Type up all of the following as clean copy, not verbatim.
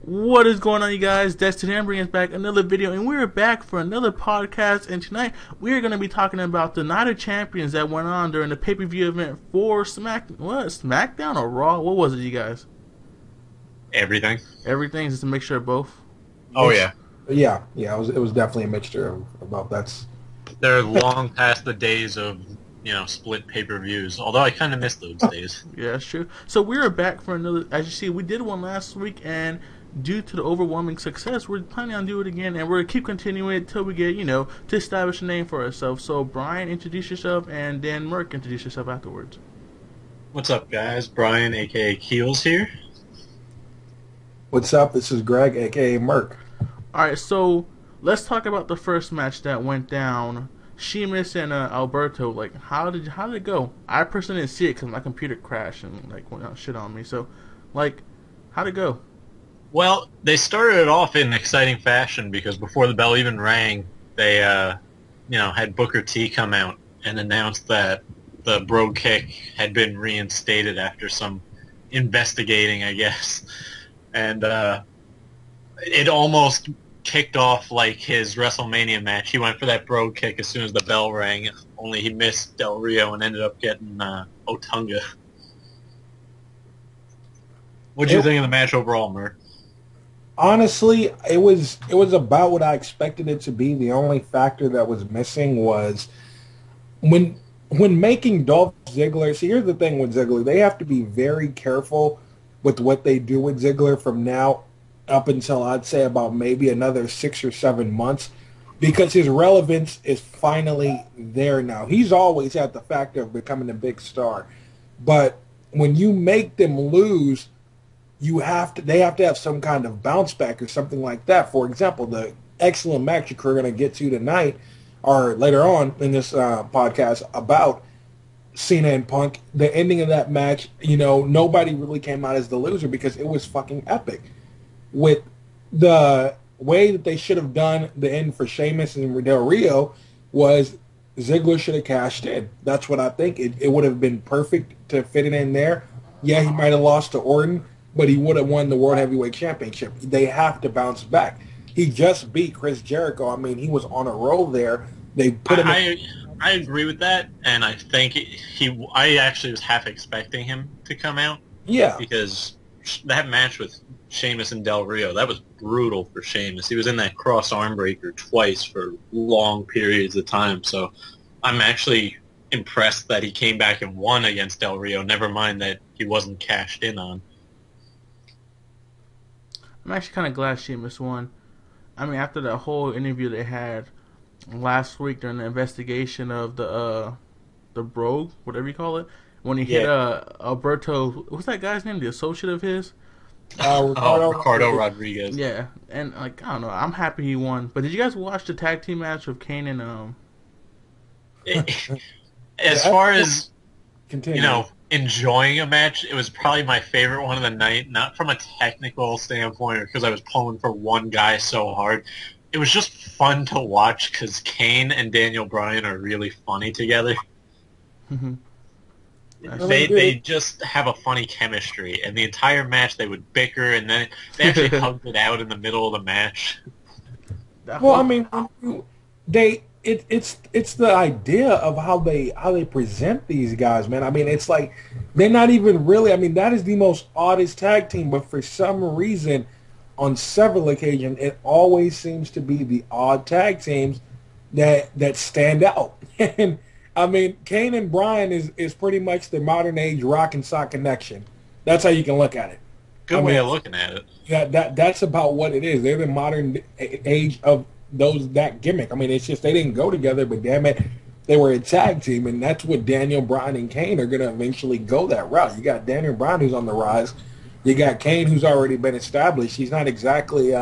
What is going on, you guys? Destiny I'm bringing us back another video, and we're back for another podcast. And tonight we're going to be talking about the Night of Champions that went on during the pay-per-view event for Smackdown or Raw? What was it, you guys? Everything, just a mixture of both. Oh yeah, yeah. It was definitely a mixture of both. They're long past the days of split pay-per-views. Although I kind of miss those days. Yeah, that's true. So we're back for another. As you see, we did one last week, and due to the overwhelming success, we're planning on doing it again, and we're going to keep continuing it until we get, to establish a name for ourselves. So, Brian, introduce yourself, and then Merc, introduce yourself afterwards. What's up, guys? Brian, a.k.a. Keels here. What's up? This is Greg, a.k.a. Merc. Alright, so let's talk about the first match that went down. Sheamus and Alberto, how did it go? I personally didn't see it because my computer crashed and, went out shit on me. So, how'd it go? Well, they started it off in exciting fashion because before the bell even rang, they, had Booker T come out and announce that the Bro Kick had been reinstated after some investigating, I guess. And it almost kicked off like his WrestleMania match. He went for that Bro Kick as soon as the bell rang, only he missed Del Rio and ended up getting Otunga. What did you think of the match overall, Merc? Honestly, it was about what I expected it to be. The only factor that was missing was when making Dolph Ziggler. See, here's the thing with Ziggler. They have to be very careful with what they do with Ziggler from now up until I'd say about maybe another 6 or 7 months, because his relevance is finally there now. He's always had the factor of becoming a big star, but when you make them lose, they have to have some kind of bounce back or something like that. For example, the excellent match we're going to get to tonight or later on in this podcast about Cena and Punk, the ending of that match, nobody really came out as the loser because it was fucking epic. With the way that they should have done the end for Sheamus and Del Rio was Ziggler should have cashed in. That's what I think. It would have been perfect to fit it in there. Yeah, he might have lost to Orton, but he would have won the World Heavyweight Championship. They have to bounce back. He just beat Chris Jericho. I mean, he was on a roll there. They put him. I agree with that, and I think I actually was half expecting him to come out. Yeah. Because that match with Sheamus and Del Rio, that was brutal for Sheamus. He was in that cross arm breaker twice for long periods of time. So I'm actually impressed that he came back and won against Del Rio. Never mind that he wasn't cashed in on. I'm actually kind of glad Sheamus won. I mean, after that whole interview they had last week during the investigation of the Brogue, whatever you call it, when he hit Alberto, what's that guy's name? The associate of his? Ricardo Rodriguez. Yeah, and I don't know. I'm happy he won. But did you guys watch the tag team match with Kane and As far as Continue. Enjoying a match, it was probably my favorite one of the night. Not from a technical standpoint, or because I was pulling for one guy so hard. It was just fun to watch because Kane and Daniel Bryan are really funny together. They just have a funny chemistry, and the entire match they would bicker, and then they actually hugged it out in the middle of the match. Well, I mean, it's the idea of how they present these guys, man. I mean, it's like they're not even really. I mean, that is the most oddest tag team, but for some reason, on several occasions, it always seems to be the odd tag teams that stand out. And I mean, Kane and Bryan is pretty much the modern age rock and sock connection. That's how you can look at it. Good way of looking at it. Yeah, that's about what it is. They're the modern age of that gimmick. I mean, it's just they didn't go together, but damn it, they were a tag team, and that's what Daniel Bryan and Kane are going to eventually go that route. You got Daniel Bryan who's on the rise. You got Kane who's already been established. He's not exactly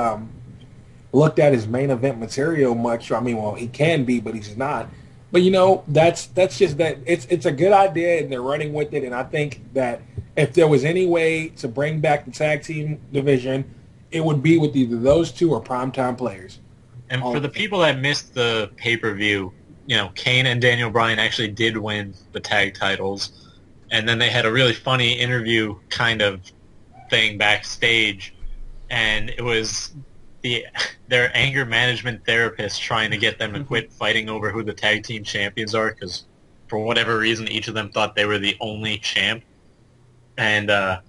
looked at as main event material much. I mean, well, he can be, but he's not. But that's just that. It's a good idea, and they're running with it. And I think that if there was any way to bring back the tag team division, it would be with either those two or primetime players. And for the people that missed the pay-per-view, Kane and Daniel Bryan actually did win the tag titles. And then they had a really funny interview kind of thing backstage. and it was their anger management therapist trying to get them to quit fighting over who the tag team champions are, because for whatever reason, each of them thought they were the only champ. And the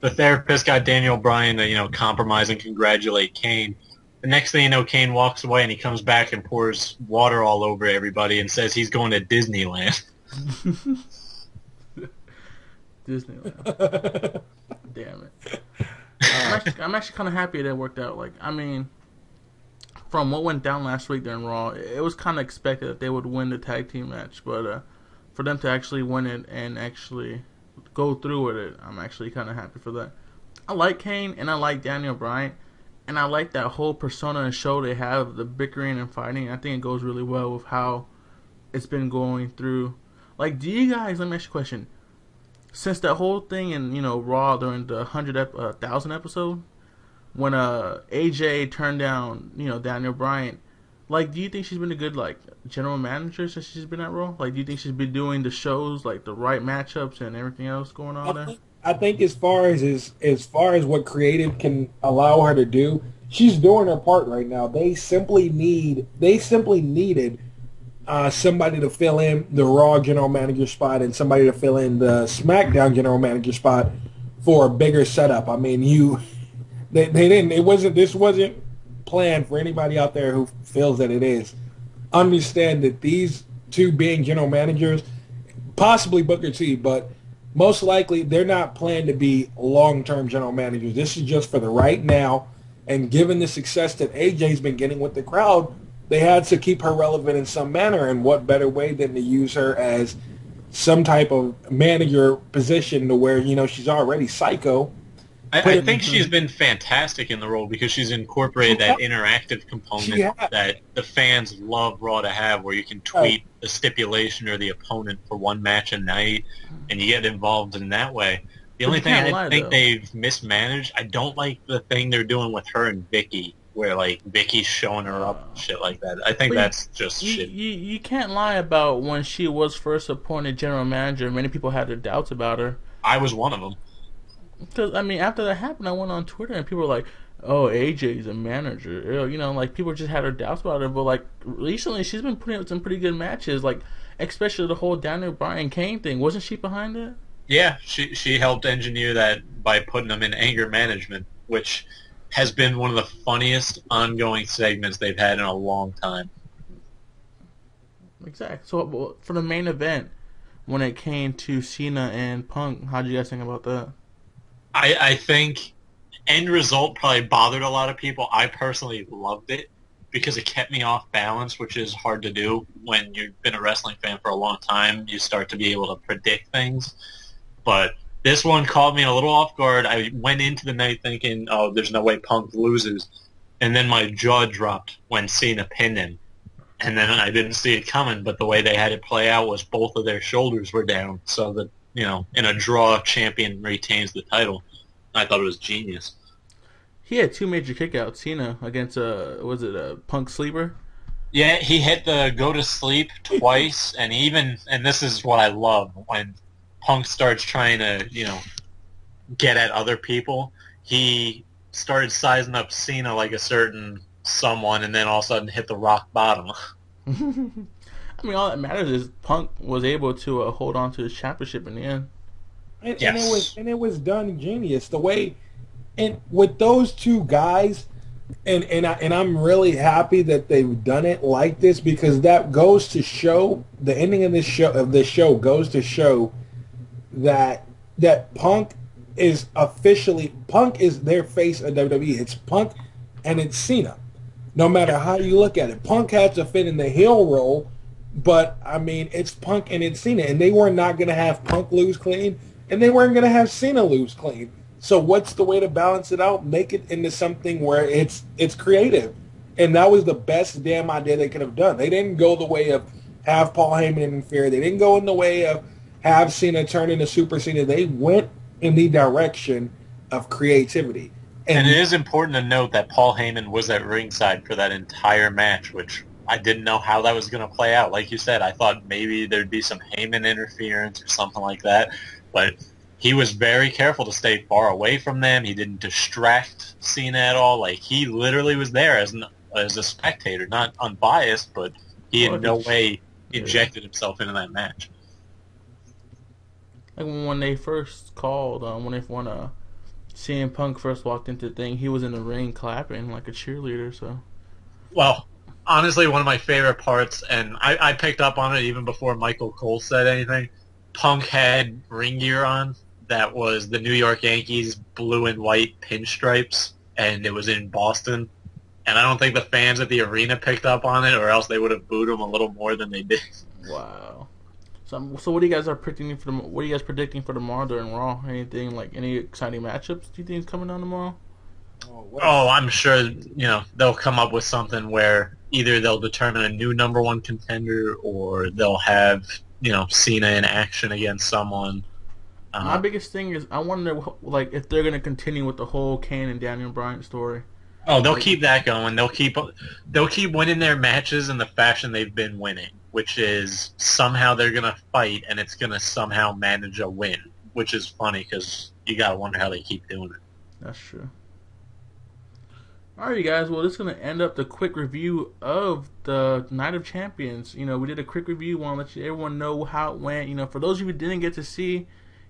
therapist got Daniel Bryan to, compromise and congratulate Kane. The next thing you know, Kane walks away and he comes back and pours water all over everybody and says he's going to Disneyland. Disneyland. Damn it. I'm actually kind of happy that it worked out. Like, I mean, from what went down last week during Raw, it was kind of expected that they would win the tag team match. But for them to actually win it and actually go through with it, I'm actually kind of happy for that. I like Kane and I like Daniel Bryan. And I like that whole persona and show they have, the bickering and fighting. I think it goes really well with how it's been going through. Like, do you guys, let me ask you a question. Since that whole thing in, Raw during the 1,000 episode, when AJ turned down, Daniel Bryan, like, do you think she's been a good, like, general manager since she's been at Raw? Like, do you think she's been doing the shows, like, the right matchups and everything else going on there? I think as far as what creative can allow her to do, she's doing her part right now. They simply needed somebody to fill in the Raw general manager spot and somebody to fill in the SmackDown general manager spot for a bigger setup. I mean, this wasn't planned for anybody out there who feels that it is. Understand that these two being general managers, possibly Booker T, but most likely they're not planned to be long-term general managers. This is just for the right now. And given the success that AJ's been getting with the crowd, they had to keep her relevant in some manner. And what better way than to use her as some type of manager position to where, she's already psycho. I think she's been fantastic in the role because she's incorporated that interactive component that the fans love Raw to have, where you can tweet the stipulation or the opponent for one match a night, and you get involved in that way. The only thing I think they've mismanaged, I don't like the thing they're doing with her and Vicky, where, like, Vicky's showing her up and shit like that. I think that's just shit. You can't lie about when she was first appointed general manager. Many people had their doubts about her. I was one of them. Because, I mean, after that happened, I went on Twitter and people were like, oh, AJ's a manager. Like, people just had their doubts about her. But, like, recently she's been putting up some pretty good matches, like, especially the whole Daniel Bryan Kane thing. Wasn't she behind it? Yeah, she helped engineer that by putting them in anger management, which has been one of the funniest ongoing segments they've had in a long time. Exactly. So, for the main event, when it came to Cena and Punk, how did you guys think about that? I think end result probably bothered a lot of people. I personally loved it because it kept me off balance, which is hard to do when you've been a wrestling fan for a long time. You start to be able to predict things. But this one caught me a little off guard. I went into the night thinking, oh, there's no way Punk loses. And then my jaw dropped when Cena pinned him. And then I didn't see it coming, but the way they had it play out was both of their shoulders were down. So that, in a draw, champion retains the title. I thought it was genius. He had two major kickouts, Cena, against was it a Punk sleeper? Yeah, he hit the go to sleep twice, and this is what I love, when Punk starts trying to, get at other people, he started sizing up Cena like a certain someone, and then all of a sudden hit the rock bottom. I mean, all that matters is Punk was able to hold on to his championship in the end. And it was done genius. The way, and with those two guys, and I'm really happy that they've done it like this, because that goes to show, the ending of this show goes to show that Punk is their face of WWE. It's Punk and it's Cena. No matter how you look at it, Punk had to fit in the heel role, but I mean, it's Punk and it's Cena, and they were not going to have Punk lose clean, and they weren't going to have Cena lose clean. So what's the way to balance it out? Make it into something where it's creative. And that was the best damn idea they could have done. They didn't go the way of have Paul Heyman interfere. They didn't go in the way of have Cena turn into Super Cena. They went in the direction of creativity. And it is important to note that Paul Heyman was at ringside for that entire match, which I didn't know how that was going to play out. Like you said, I thought maybe there'd be some Heyman interference or something like that. But he was very careful to stay far away from them. He didn't distract Cena at all. Like, he literally was there as a spectator, not unbiased, but he in no way injected himself into that match. Like when they first called, when CM Punk first walked into the thing, he was in the ring clapping like a cheerleader. So, well, honestly, one of my favorite parts, and I picked up on it even before Michael Cole said anything. Punk had ring gear on that was the New York Yankees blue and white pinstripes, and it was in Boston. And I don't think the fans at the arena picked up on it, or else they would have booed him a little more than they did. Wow. So what do you guys predicting for tomorrow during Raw? Anything like any exciting matchups? Do you think is coming on tomorrow? Oh, I'm sure they'll come up with something where either they'll determine a new number one contender, or they'll have Cena in action against someone. My biggest thing is I wonder like if they're gonna continue with the whole Kane and Daniel Bryan story. Oh, they'll keep that going. They'll keep winning their matches in the fashion they've been winning, which is somehow they're gonna fight and it's gonna somehow manage a win, which is funny because you gotta wonder how they keep doing it. That's true. Alright, you guys. Well, this is going to end up the quick review of the Night of Champions. We did a quick review. Want to let everyone know how it went. For those of you who didn't get to see,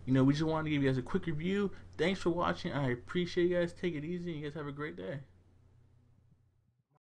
we just wanted to give you guys a quick review. Thanks for watching. I appreciate you guys. Take it easy. You guys have a great day.